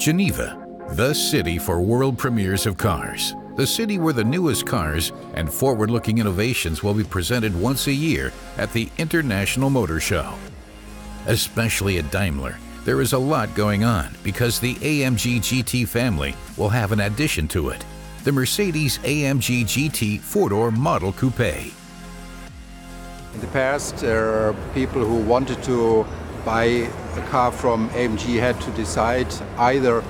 Geneva, the city for world premieres of cars. The city where the newest cars and forward-looking innovations will be presented once a year at the International Motor Show. Especially at Daimler, there is a lot going on because the AMG GT family will have an addition to it, the Mercedes-AMG GT four-door model Coupé. In the past, people who wanted to buy a car from AMG had to decide either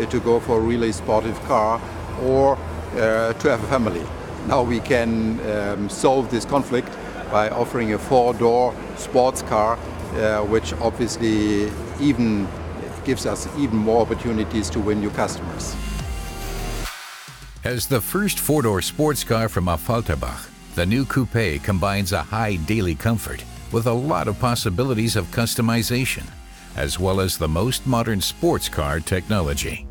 to go for a really sportive car or to have a family. Now we can solve this conflict by offering a four-door sports car, which obviously even gives us even more opportunities to win new customers. As the first four-door sports car from Affalterbach, the new Coupé combines a high daily comfort with a lot of possibilities of customization, as well as the most modern sports car technology.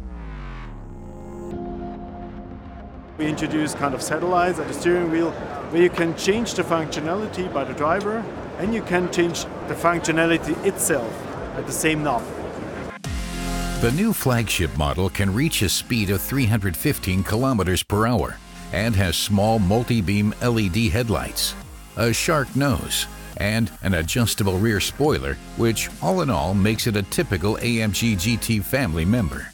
We introduced kind of satellites at the steering wheel where you can change the functionality by the driver and you can change the functionality itself at the same knob. The new flagship model can reach a speed of 315 kilometers per hour and has small multi-beam LED headlights, a shark nose, and an adjustable rear spoiler, which all in all makes it a typical AMG GT family member.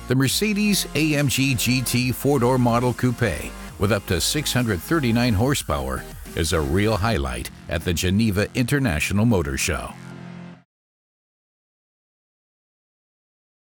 The Mercedes-AMG GT four-door model Coupé with up to 639 horsepower is a real highlight at the Geneva International Motor Show.